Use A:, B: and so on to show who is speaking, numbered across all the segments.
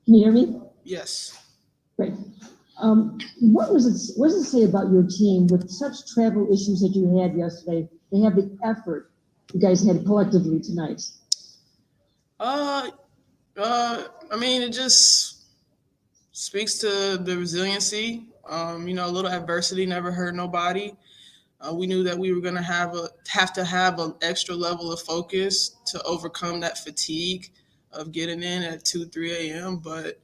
A: Can you hear me?
B: Yes.
A: Great. What does it say about your team with such travel issues that you had yesterday? They have the effort you guys had collectively tonight.
B: Uh, I mean, it just speaks to the resiliency. A little adversity never hurt nobody. We knew that we were going to have to have an extra level of focus to overcome that fatigue of getting in at 2, 3 a.m. But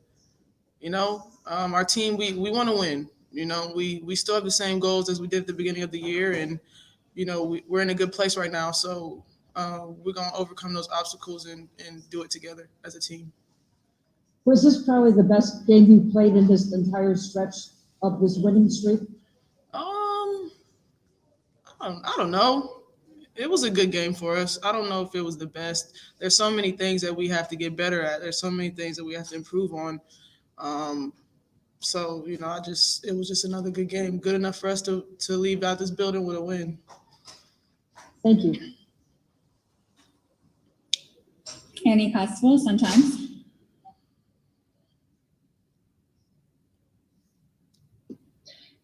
B: our team, we want to win. We still have the same goals as we did at the beginning of the year, and we're in a good place right now. So we're going to overcome those obstacles and do it together as a team.
A: Was this probably the best game you played in this entire stretch of this winning streak?
B: Um, I don't know. It was a good game for us. I don't know if it was the best. There's so many things that we have to get better at. There's so many things that we have to improve on. Um, so it was just another good game, good enough for us to leave out this building with a win.
A: Thank you.
C: Annie Constable, Sun-Times.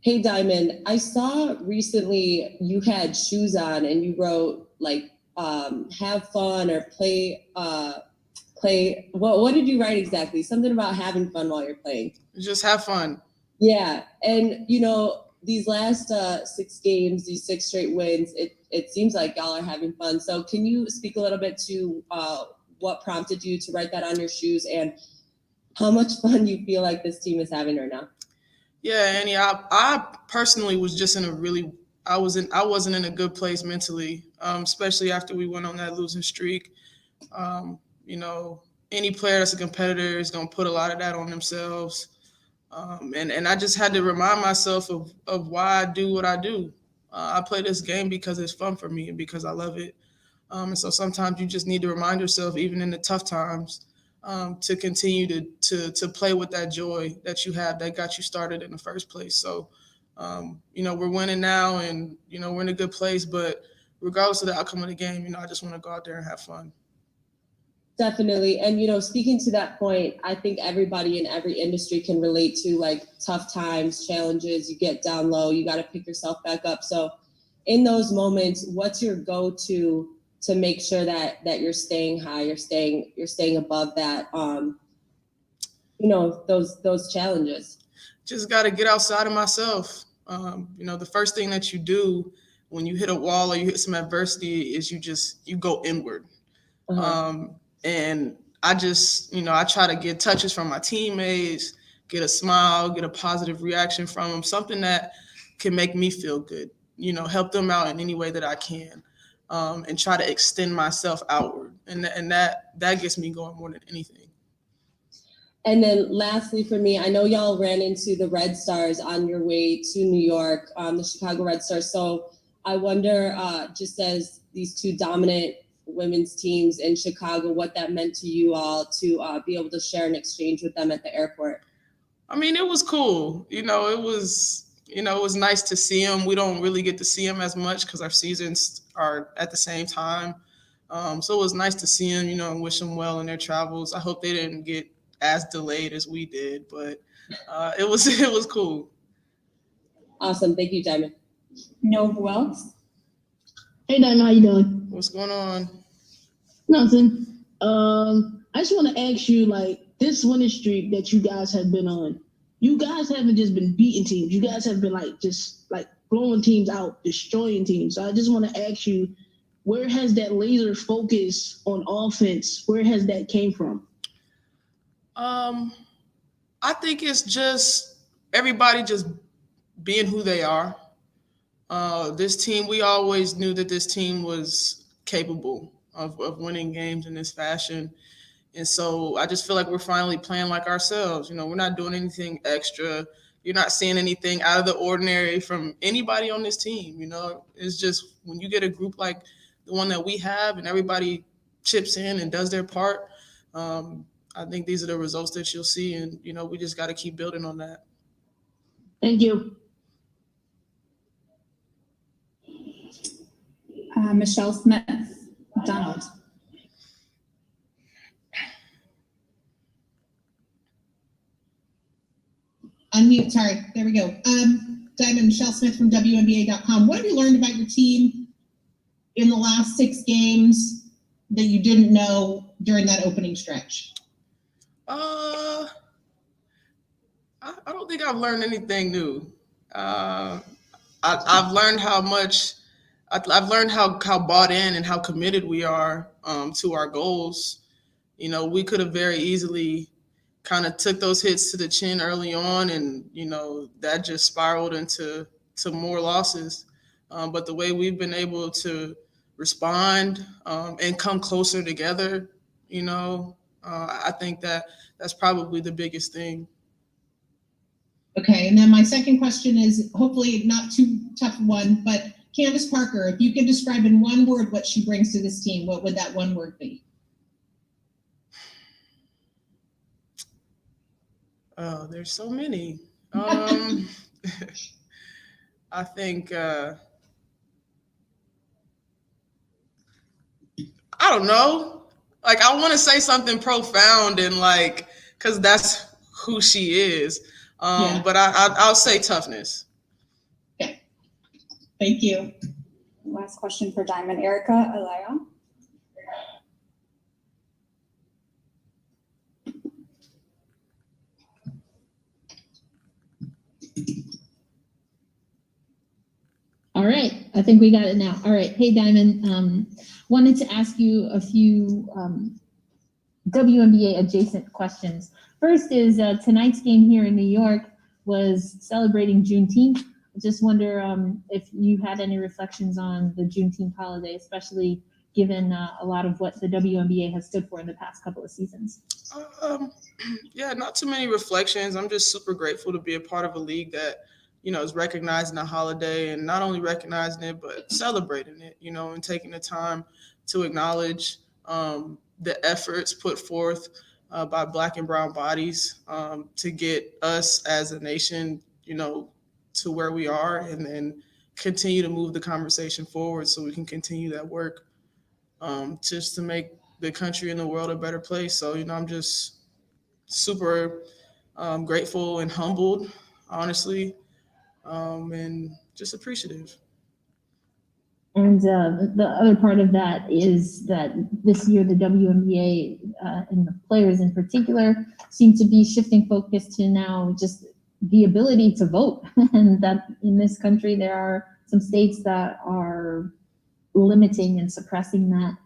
D: Hey Diamond, I saw recently you had shoes on and you wrote like have fun or play. What did you write exactly? Something about having fun while you're playing.
B: Just have fun.
D: Yeah, and these last 6 games, these 6 straight wins, it seems like y'all are having fun. So can you speak a little bit to what prompted you to write that on your shoes and how much fun you feel like this team is having right now?
B: Yeah, Annie, I personally was just I wasn't in a good place mentally, especially after we went on that losing streak. Um, any player that's a competitor is going to put a lot of that on themselves. And I just had to remind myself of why I do what I do. I play this game because it's fun for me and because I love it. And so sometimes you just need to remind yourself, even in the tough times, to continue to play with that joy that you have that got you started in the first place. So, we're winning now and, we're in a good place. But regardless of the outcome of the game, I just want to go out there and have fun.
D: Definitely. And, speaking to that point, I think everybody in every industry can relate to like tough times, challenges, you get down low, you got to pick yourself back up. So in those moments, what's your go-to to make sure that you're staying high, you're staying above that, those challenges?
B: Just got to get outside of myself. The first thing that you do when you hit a wall or you hit some adversity is you go inward.
D: Uh-huh.
B: And I just, I try to get touches from my teammates, get a smile, get a positive reaction from them, something that can make me feel good, help them out in any way that I can, and try to extend myself outward. And that gets me going more than anything.
D: And then lastly for me, I know y'all ran into the Red Stars on your way to New York, the Chicago Red Stars. So I wonder, just as these two dominant women's teams in Chicago, what that meant to you all to be able to share an exchange with them at the airport.
B: I mean, it was cool. It was nice to see them. We don't really get to see them as much because our seasons are at the same time. So it was nice to see them, and wish them well in their travels. I hope they didn't get as delayed as we did, but it was cool.
D: Awesome. Thank you, Diamond.
C: No, who else?
E: Hey, Diamond, how you doing?
B: What's going on?
E: Nothing. I just want to ask you, like, this winning streak that you guys have been on, you guys haven't just been beating teams. You guys have been just blowing teams out, destroying teams. So I just want to ask you, where has that laser focus on offense, where has that came from?
B: I think it's just everybody just being who they are. This team, we always knew that this team was capable of winning games in this fashion. And so I just feel like we're finally playing like ourselves. We're not doing anything extra. You're not seeing anything out of the ordinary from anybody on this team. It's just when you get a group like the one that we have and everybody chips in and does their part, I think these are the results that you'll see. And, we just got to keep building on that.
E: Thank you.
C: Michelle Smith, Donald.
F: Unmute, sorry. There we go. Diamond, Michelle Smith from WNBA.com. What have you learned about your team in the last 6 games that you didn't know during that opening stretch?
B: I don't think I've learned anything new. I've learned how much. I've learned how bought in and how committed we are to our goals. You know, we could have very easily kind of took those hits to the chin early on, and you know that just spiraled into more losses. But the way we've been able to respond and come closer together, you know, I think that's probably the biggest thing.
F: Okay, and then my second question is hopefully not too tough one, but Candace Parker, if you could describe in one word what she brings to this team, what would that one word be?
B: Oh, there's so many. I think I don't know. Like I want to say something profound and like, because that's who she is.
F: Yeah.
B: But I'll say toughness.
F: Okay, thank you.
C: Last question for Diamond. Erica Alaya.
G: All right, I think we got it now. All right, hey Diamond, wanted to ask you a few WNBA adjacent questions. First is tonight's game here in New York was celebrating Juneteenth. I just wonder if you had any reflections on the Juneteenth holiday, especially given a lot of what the WNBA has stood for in the past couple of seasons.
B: Yeah, not too many reflections. I'm just super grateful to be a part of a league that, you know, is recognizing the holiday and not only recognizing it, but celebrating it, you know, and taking the time to acknowledge the efforts put forth by Black and brown bodies to get us as a nation, you know, to where we are, and then continue to move the conversation forward so we can continue that work just to make the country and the world a better place. So, you know, I'm just super grateful and humbled, honestly, and just appreciative.
G: And the other part of that is that this year the WNBA and the players in particular seem to be shifting focus to now just the ability to vote. And that in this country there are some states that are limiting and suppressing that.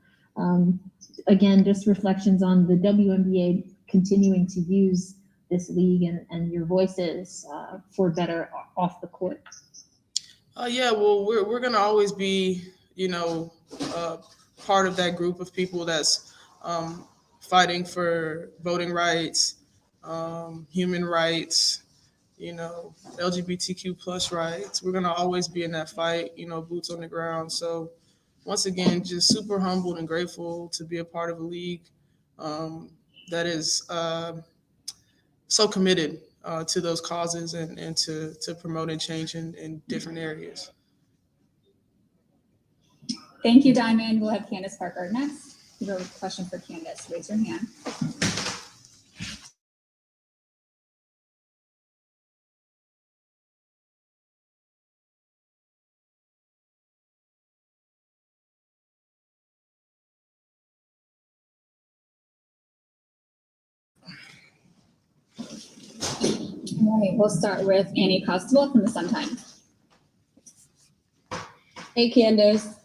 G: Again, just reflections on the WNBA continuing to use this league and your voices for better off the court.
B: Yeah, well, we're gonna always be, you know, part of that group of people that's fighting for voting rights, human rights, you know, LGBTQ plus rights. We're gonna always be in that fight, you know, boots on the ground. So once again, just super humbled and grateful to be a part of a league that is so committed to those causes and to promoting change in different areas.
C: Thank you, Diamond. We'll have Candace Parker next. You have a question for Candace. Raise your hand. All right, we'll start with Annie Costable from the Sun-Times.
D: Hey, Candace.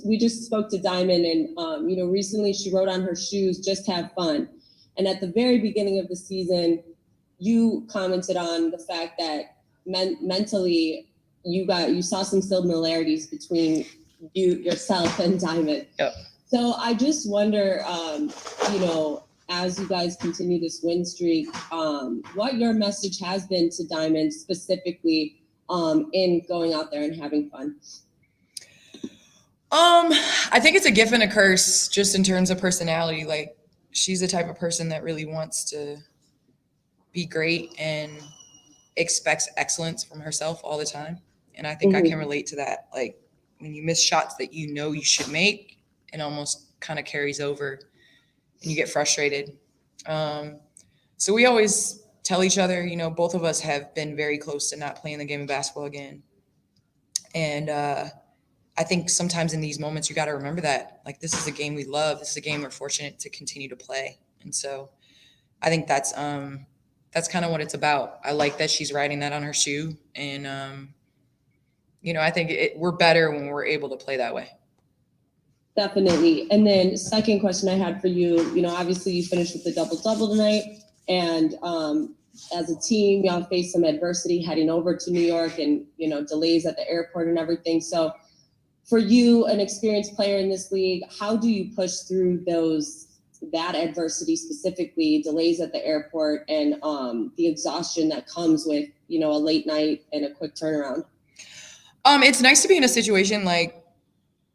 D: We just spoke to Diamond, and you know, recently she wrote on her shoes, "Just have fun." And at the very beginning of the season, you commented on the fact that mentally you saw some similarities between yourself and Diamond.
H: Yep.
D: So I just wonder, you know, as you guys continue this win streak, what your message has been to Diamond specifically in going out there and having fun.
H: I think it's a gift and a curse just in terms of personality. Like, she's the type of person that really wants to be great and expects excellence from herself all the time. And I think I can relate to that. Like, when you miss shots that you know you should make, it almost kind of carries over and you get frustrated. So we always tell each other, both of us have been very close to not playing the game of basketball again. And I think sometimes in these moments, you got to remember that, like, this is a game we love. This is a game we're fortunate to continue to play. And so I think that's kind of what it's about. I like that she's writing that on her shoe. And, I think we're better when we're able to play that way.
D: Definitely. And then second question I had for you, obviously you finished with the double-double tonight. And as a team, y'all faced some adversity heading over to New York and, delays at the airport and everything. So for you, an experienced player in this league, how do you push through that adversity, specifically delays at the airport and the exhaustion that comes with, a late night and a quick turnaround?
H: It's nice to be in a situation like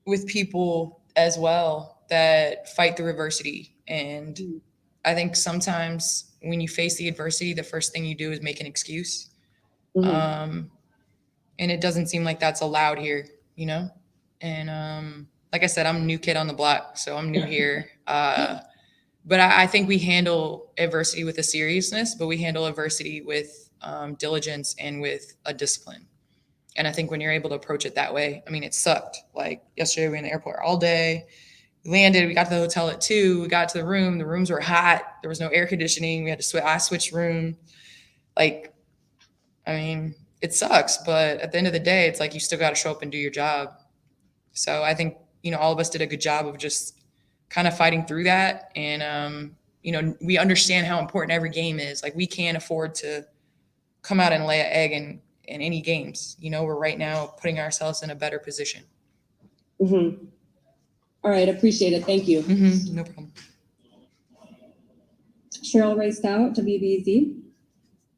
H: with people as well that fight through adversity. And I think sometimes when you face the adversity, the first thing you do is make an excuse. And it doesn't seem like that's allowed here, And like I said, I'm a new kid on the block, so I'm new here. But I think we handle adversity with a seriousness, but we handle adversity with diligence and with a discipline. And I think when you're able to approach it that way, it sucked. Like yesterday, we were in the airport all day. We landed, we got to the hotel at 2:00. We got to the room. The rooms were hot. There was no air conditioning. We had to I switched room. It sucks. But at the end of the day, it's like you still got to show up and do your job. So I think, all of us did a good job of just kind of fighting through that. And, we understand how important every game is. Like, we can't afford to come out and lay an egg in any games. We're right now putting ourselves in a better position.
D: Mm-hmm. All right. Appreciate it. Thank you.
H: Mm-hmm. No problem.
C: Cheryl raced out, WBZ.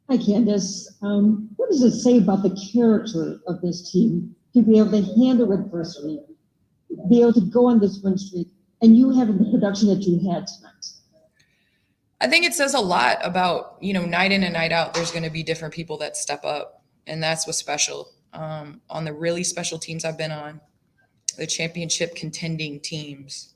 A: Hi, Candace. What does it say about the character of this team to be able to handle adversity, be able to go on this win streak, and you having the production that you had tonight?
H: I think it says a lot about, night in and night out, there's going to be different people that step up. And that's what's special. On the really special teams I've been on, the championship contending teams,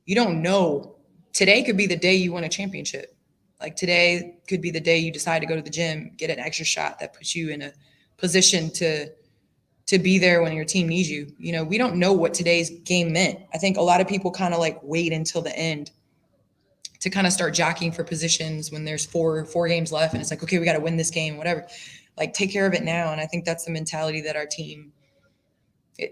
H: you don't know. Today could be the day you win a championship. Like, today could be the day you decide to go to the gym, get an extra shot that puts you in a position to be there when your team needs you. We don't know what today's game meant. I think a lot of people kind of wait until the end to kind of start jockeying for positions when there's four games left. And it's like, okay, we got to win this game, whatever. Take care of it now. And I think that's the mentality that our team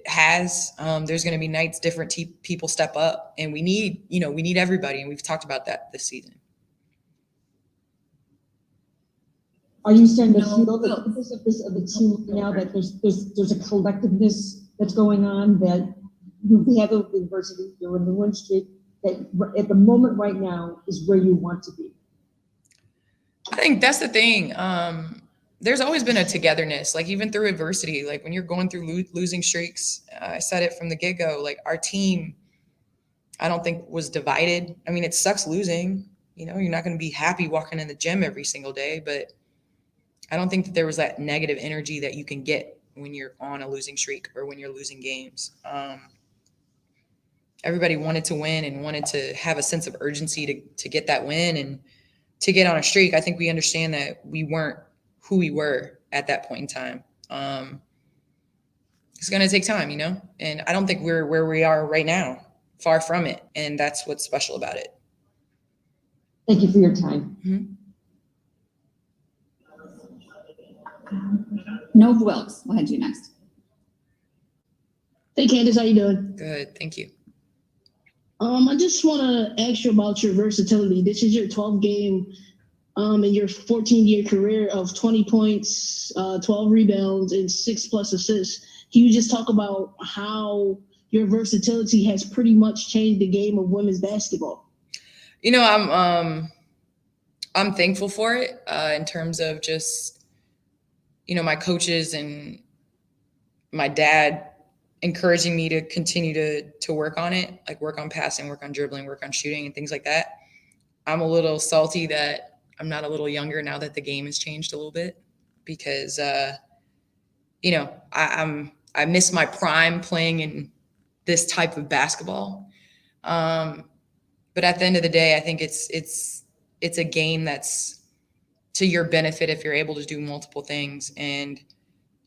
H: has. There's going to be nights different people step up, and we need everybody. And we've talked about that this season.
A: Are you starting to feel the purpose of the team now, that there's a collectiveness that's going on, that you have adversity, you're in the win streak, that at the moment right now is where you want to be?
H: I think that's the thing. There's always been a togetherness, even through adversity, when you're going through losing streaks. I said it from the get-go, our team, I don't think was divided. It sucks losing, you're not going to be happy walking in the gym every single day, but I don't think that there was that negative energy that you can get when you're on a losing streak or when you're losing games. Everybody wanted to win and wanted to have a sense of urgency to get that win and to get on a streak. I think we understand that we weren't who we were at that point in time. It's going to take time, and I don't think we're where we are right now, far from it. And that's what's special about it.
A: Thank you for your time.
H: Mm-hmm.
C: Nova Wilkes, we'll head to you next.
E: Hey, Candace, how you doing?
H: Good. Thank you.
E: I just want to ask you about your versatility. This is your 12th game in your 14-year career of 20 points, 12 rebounds, and 6+ assists. Can you just talk about how your versatility has pretty much changed the game of women's basketball?
H: I'm thankful for it in terms of just, my coaches and my dad encouraging me to continue to work on it, work on passing, work on dribbling, work on shooting and things like that. I'm a little salty that I'm not a little younger now that the game has changed a little bit, because, I miss my prime playing in this type of basketball. But at the end of the day, I think it's a game that's to your benefit if you're able to do multiple things. And,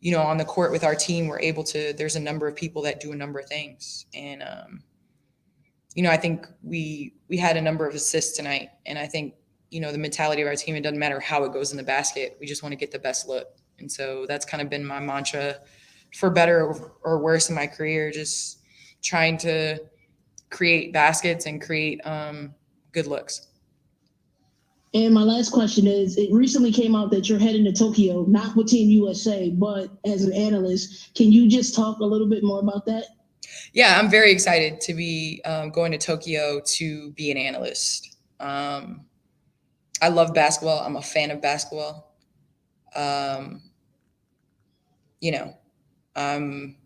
H: you know, on the court with our team, there's a number of people that do a number of things. And, you know, I think we had a number of assists tonight. And I think, you know, the mentality of our team, it doesn't matter how it goes in the basket. We just want to get the best look. And so that's kind of been my mantra for better or worse in my career, just trying to create baskets and create good looks.
E: And my last question is, it recently came out that you're heading to Tokyo, not with Team USA, but as an analyst. Can you just talk a little bit more about that?
H: Yeah, I'm very excited to be going to Tokyo to be an analyst. I love basketball. I'm a fan of basketball. You know, I'm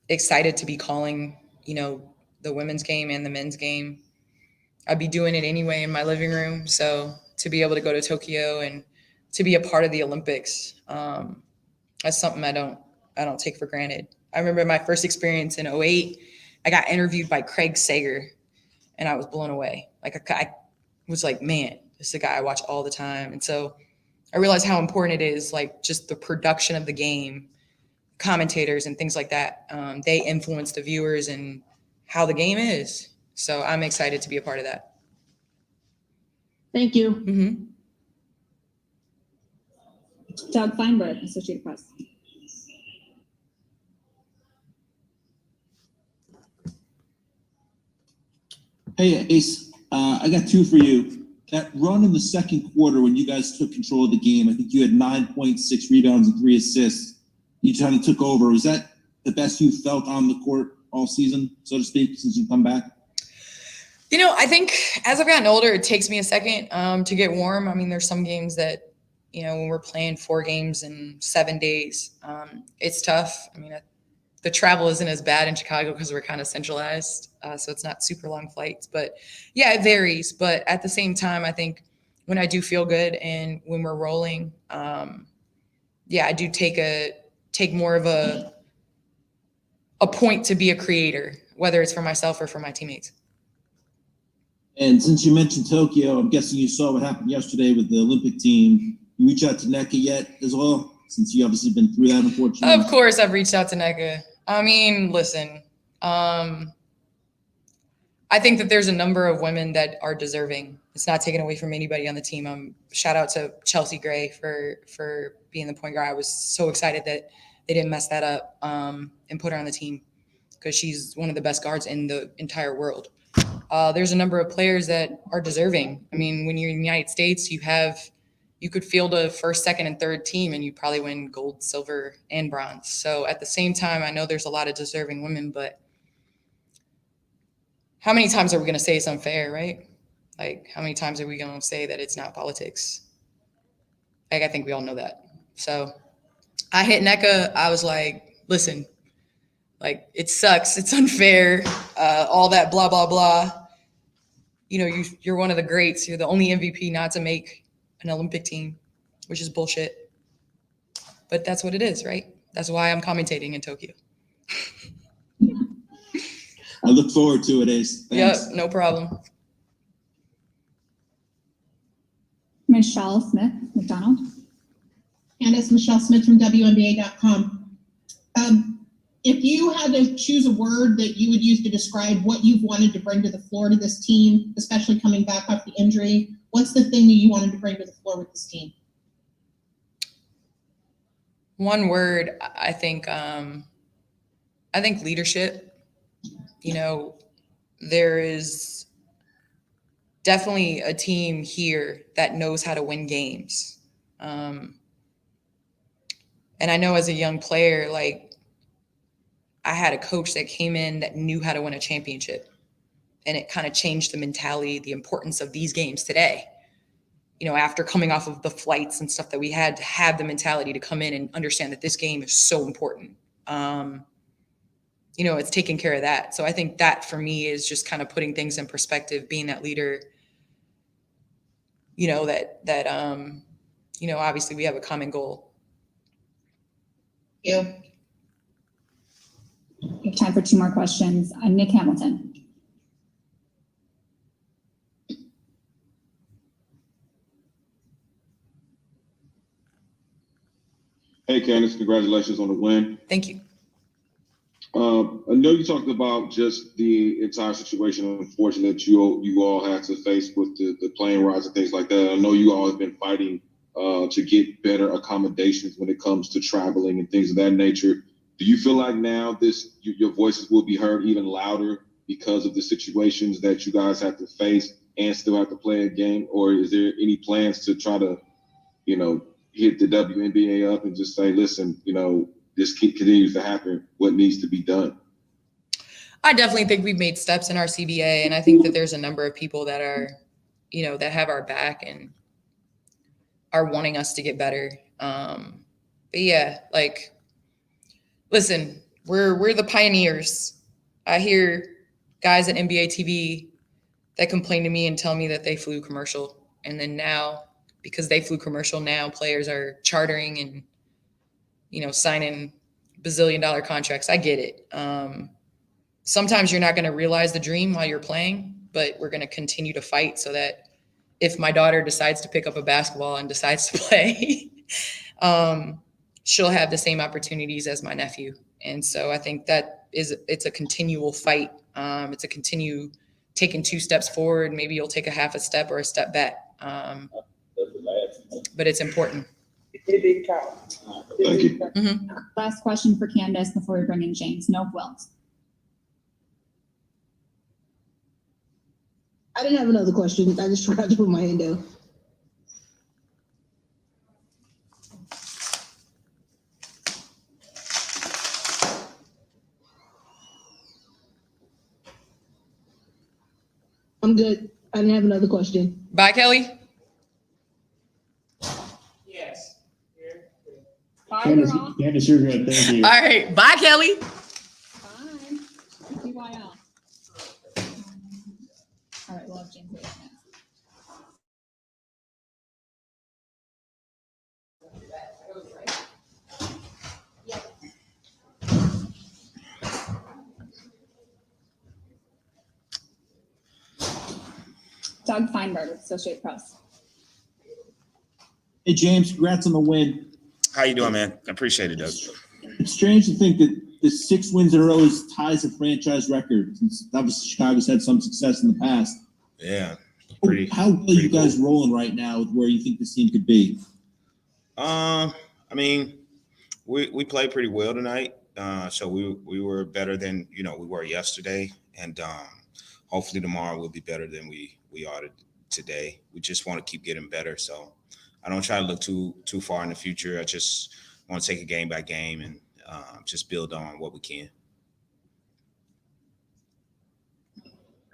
H: excited to be calling, you know, the women's game and the men's game. I'd be doing it anyway in my living room. So to be able to go to Tokyo and to be a part of the Olympics, that's something I don't take for granted. I remember my first experience in 2008, I got interviewed by Craig Sager and I was blown away. Like I was like, man, this is a guy I watch all the time. And so I realized how important it is, like just the production of the game, commentators and things like that. They influence the viewers and how the game is. So I'm excited to be a part of that.
E: Thank you.
H: Mm-hmm.
C: Doug Feinberg, Associated Press.
I: Hey, Ace, I got two for you. That run in the second quarter when you guys took control of the game, I think you had 9.6 rebounds and 3 assists. You kind of took over. Was that the best you felt on the court all season, so to speak, since you've come back?
H: You know, I think as I've gotten older, it takes me a second to get warm. I mean, there's some games that, you know, when we're playing 4 games in 7 days, it's tough. I mean, the travel isn't as bad in Chicago because we're kind of centralized. So it's not super long flights. But yeah, it varies. But at the same time, I think when I do feel good and when we're rolling, yeah, I do take more of a point to be a creator, whether it's for myself or for my teammates.
I: And since you mentioned Tokyo, I'm guessing you saw what happened yesterday with the Olympic team. You reach out to NECA yet as well, since you obviously been through that, unfortunately?
H: Of course, I've reached out to NECA. I mean, listen, I think that there's a number of women that are deserving. It's not taken away from anybody on the team. Shout out to Chelsea Gray for being the point guard. I was so excited that they didn't mess that up and put her on the team because she's one of the best guards in the entire world. There's a number of players that are deserving. I mean, when you're in the United States, you could field a first, second, and third team, and you probably win gold, silver, and bronze. So at the same time, I know there's a lot of deserving women, but how many times are we going to say it's unfair, right? Like, how many times are we going to say that it's not politics? Like, I think we all know that. So I hit NECA. I was like, listen, like, it sucks. It's unfair. All that blah, blah, blah. You know, you're one of the greats. You're the only MVP not to make an Olympic team, which is bullshit. But that's what it is, right? That's why I'm commentating in Tokyo.
I: I look forward to it, Ace. Thanks.
H: Yep, no problem.
C: Michelle Smith, McDonald.
F: Candace, Michelle Smith from WNBA.com. If you had to choose a word that you would use to describe what you've wanted to bring to the floor to this team, especially coming back off the injury, what's the thing that you wanted to bring to the floor with this team?
H: One word, I think leadership. You know, there is definitely a team here that knows how to win games. And I know as a young player, like, I had a coach that came in that knew how to win a championship, and it kind of changed the mentality, the importance of these games today. You know, after coming off of the flights and stuff that we had to have the mentality to come in and understand that this game is so important. You know, it's taking care of that. So I think that for me is just kind of putting things in perspective, being that leader, you know, that you know, obviously we have a common goal.
F: Thank you.
C: We have time for 2 more questions. Nick Hamilton.
J: Hey, Candace, congratulations on the win.
H: Thank you.
J: I know you talked about just the entire situation, unfortunately, that you all had to face with the plane rides and things like that. I know you all have been fighting to get better accommodations when it comes to traveling and things of that nature. Do you feel like now your voices will be heard even louder because of the situations that you guys have to face and still have to play a game? Or is there any plans to try to, hit the WNBA up and just say, listen, this continues to happen, what needs to be done?
H: I definitely think we've made steps in our CBA, and I think that there's a number of people that are, that have our back and are wanting us to get better. But yeah, listen, we're the pioneers. I hear guys at NBA TV that complain to me and tell me that they flew commercial, and then now, because they flew commercial, now players are chartering and signing bazillion-dollar contracts. I get it. Sometimes you're not going to realize the dream while you're playing, but we're going to continue to fight so that if my daughter decides to pick up a basketball and decides to play, she'll have the same opportunities as my nephew. And so I think it's a continual fight. It's a continue taking 2 steps forward. Maybe you'll take a half a step or a step back. But it's important.
J: Thank you.
H: Mm-hmm.
C: Last question for Candace before we bring in James. No Wilt.
E: I didn't have another question. I just forgot to put my hand down. I'm good. I didn't have another question.
H: Bye, Kelly.
B: Yes.
C: Bye,
K: Candace,
C: girl.
K: Candace, you're good. Thank you.
H: All right. Bye, Kelly.
C: Bye. BYL. All right, we'll have James wait next. Doug Feinberg, Associate Press.
I: Hey, James, congrats on the win.
L: How you doing, man? I appreciate it, Doug.
I: It's strange to think that the 6 wins in a row is ties a franchise record. Since obviously Chicago's had some success in the past.
L: Yeah.
I: How well are you guys rolling right now with where you think this team could be?
L: I mean, we played pretty well tonight. So we were better than we were yesterday, and hopefully tomorrow we'll be better than we are today. We just want to keep getting better. So I don't try to look too far in the future. I just want to take it game by game and just build on what we can.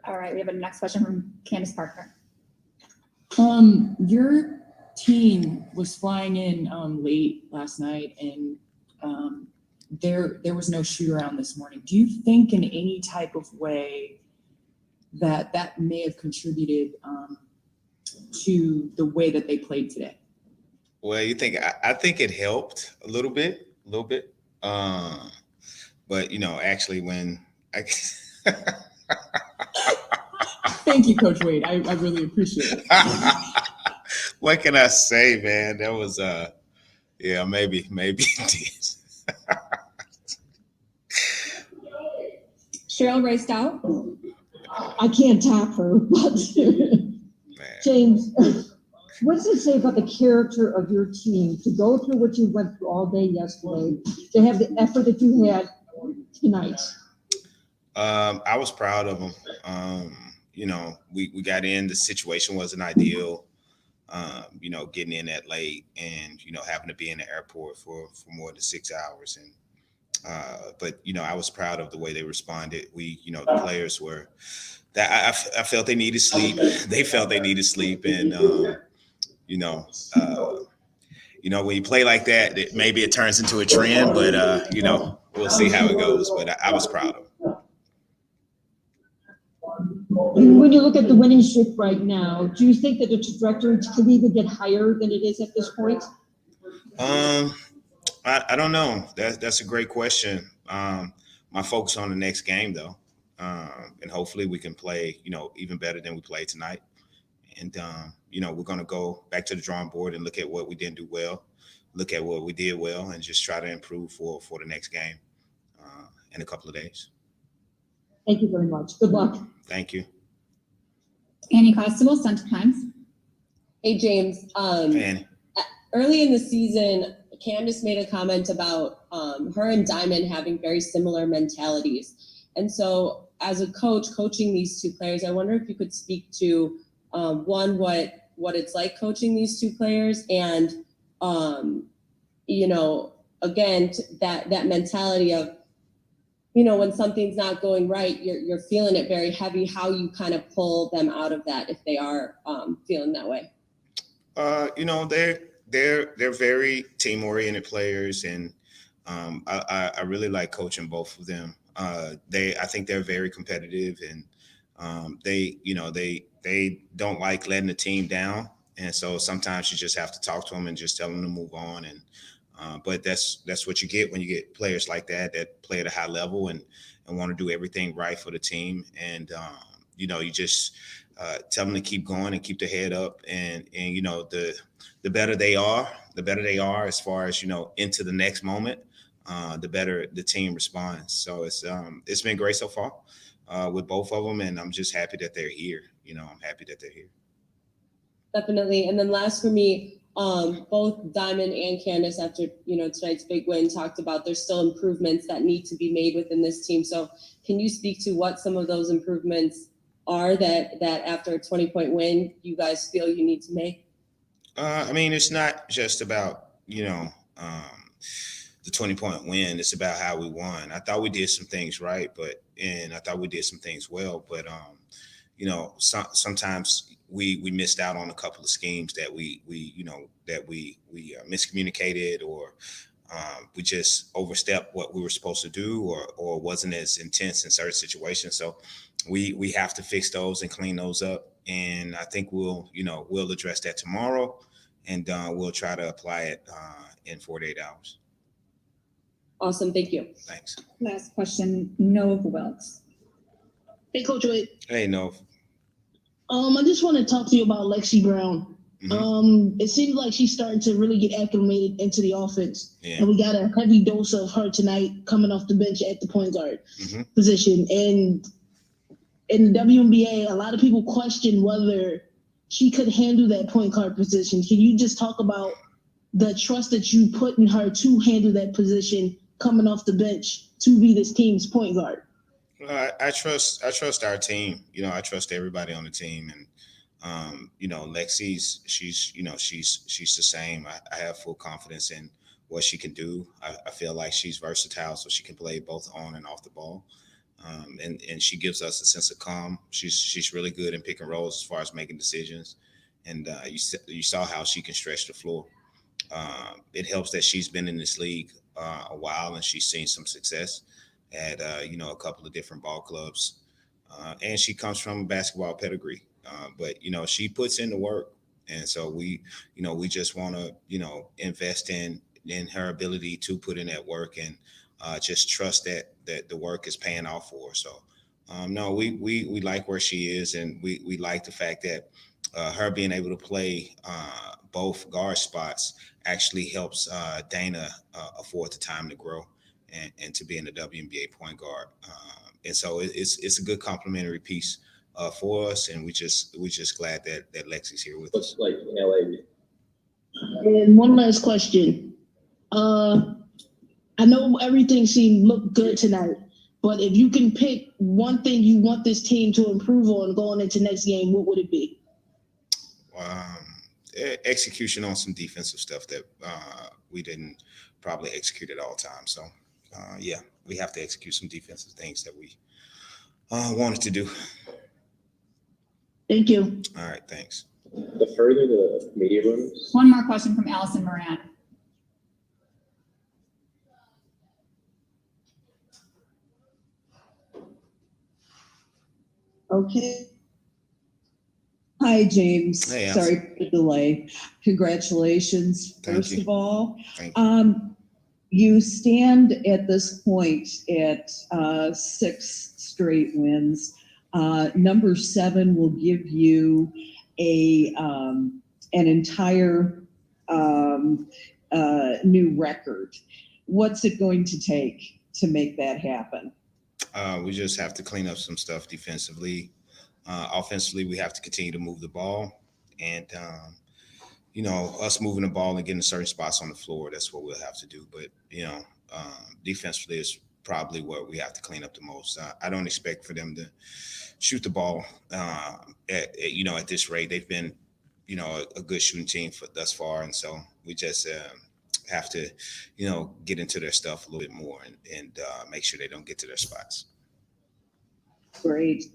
C: All right, we have a next question from Candace Parker.
M: Your team was flying in late last night, and there was no shoot around this morning. Do you think in any type of way that may have contributed to the way that they played today?
L: Well, I think it helped a little bit. But actually when I
M: Thank you, Coach Wade. I really appreciate it.
L: What can I say, man? That was maybe it did.
C: Cheryl raced out.
A: I can't top her, but James, what does it say about the character of your team to go through what you went through all day yesterday, to have the effort that you had tonight?
L: I was proud of them. We got in, the situation wasn't ideal, getting in that late and, having to be in the airport for more than 6 hours. And, but I was proud of the way they responded. The players were that I felt they needed sleep. They felt they needed sleep. And, when you play like that, maybe it turns into a trend, but, we'll see how it goes. But I was proud of them.
A: When you look at the winning streak right now, do you think that the trajectory could even get higher than it is at this point?
L: I don't know. That's a great question. My focus on the next game, though, and hopefully we can play, even better than we played tonight. And, we're going to go back to the drawing board and look at what we didn't do well, look at what we did well, and just try to improve for the next game in a couple of days.
A: Thank you very much. Good luck.
L: Thank you.
C: Annie Costable, Central Times.
D: Hey, James.
L: And
D: Early in the season, Candace made a comment about her and Diamond having very similar mentalities. And so as a coach coaching these two players, I wonder if you could speak to one, what it's like coaching these two players, and again, that mentality of, when something's not going right, you're feeling it very heavy, how you kind of pull them out of that if they are feeling that way.
L: They're very team-oriented players, and I really like coaching both of them. I think they're very competitive, and they don't like letting the team down, and so sometimes you just have to talk to them and just tell them to move on. And but that's what you get when you get players like that play at a high level and want to do everything right for the team. And you just tell them to keep going and keep their head up. And the better they are as far as into the next moment, the better the team responds. So it's been great so far with both of them, and I'm just happy that they're here. I'm happy that they're here.
D: Definitely. And then last for me, both Diamond and Candace, after tonight's big win, talked about there's still improvements that need to be made within this team. So can you speak to what some of those improvements are that after a 20-point win you guys feel you need to make?
L: It's not just about the 20-point win. It's about how we won. I thought we did some things right, and I thought we did some things well, but sometimes we missed out on a couple of schemes that we miscommunicated, or we just overstepped what we were supposed to do, or wasn't as intense in certain situations. So we have to fix those and clean those up. And I think we'll address that tomorrow, and we'll try to apply it in 48 hours.
D: Awesome. Thank you.
L: Thanks.
C: Last question, Nova Wilkes.
E: Hey, Coach Wade.
L: Hey, Nova.
E: I just want to talk to you about Lexi Brown.
L: Mm-hmm.
E: It seems like she's starting to really get acclimated into the offense.
L: Yeah.
E: And we got a heavy dose of her tonight coming off the bench at the point guard position. And in the WNBA, a lot of people question whether she could handle that point guard position. Can you just talk about the trust that you put in her to handle that position coming off the bench to be this team's point guard?
L: I trust our team. I trust everybody on the team, and Lexi's she's the same. I have full confidence in what she can do. I feel like she's versatile, so she can play both on and off the ball. And she gives us a sense of calm. She's really good in pick and rolls as far as making decisions, and you saw how she can stretch the floor. It helps that she's been in this league a while, and she's seen some success at a couple of different ball clubs, and she comes from a basketball pedigree. But she puts in the work, and so we just want to invest in her ability to put in that work, and just trust that the work is paying off for her. So no, we like where she is, and we like the fact that her being able to play both guard spots actually helps Dana afford the time to grow and to be in the WNBA point guard. And so it's a good complimentary piece for us, and we just glad that Lexi's here with us.
K: Like in LA.
E: And one last question. I know everything looked good tonight, but if you can pick one thing you want this team to improve on going into next game, what would it be?
L: Execution on some defensive stuff that we didn't probably execute at all times. So yeah, we have to execute some defensive things that we wanted to do.
E: Thank you.
L: All right, thanks.
K: The further the media rooms.
C: One more question from Allison Moran.
N: Okay. Hi, James.
L: Hey,
N: Sorry for the delay. Congratulations, first of all.
L: Thank you.
N: You stand at this point at 6 straight wins. Number 7 will give you an entire new record. What's it going to take to make that happen?
L: We just have to clean up some stuff defensively. Offensively, we have to continue to move the ball, and us moving the ball and getting certain spots on the floor. That's what we'll have to do. But defensively is probably what we have to clean up the most. I don't expect for them to shoot the ball at this rate. They've been a good shooting team thus far, and so we just have to get into their stuff a little bit more and make sure they don't get to their spots.
N: Great.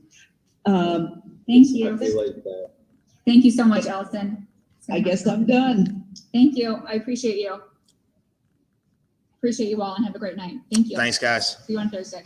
C: Thank you.
K: I feel like that.
C: Thank you so much, Allison.
N: I guess I'm done.
C: Thank you. I appreciate you. Appreciate you all and have a great night. Thank you.
L: Thanks, guys.
C: See you on Thursday.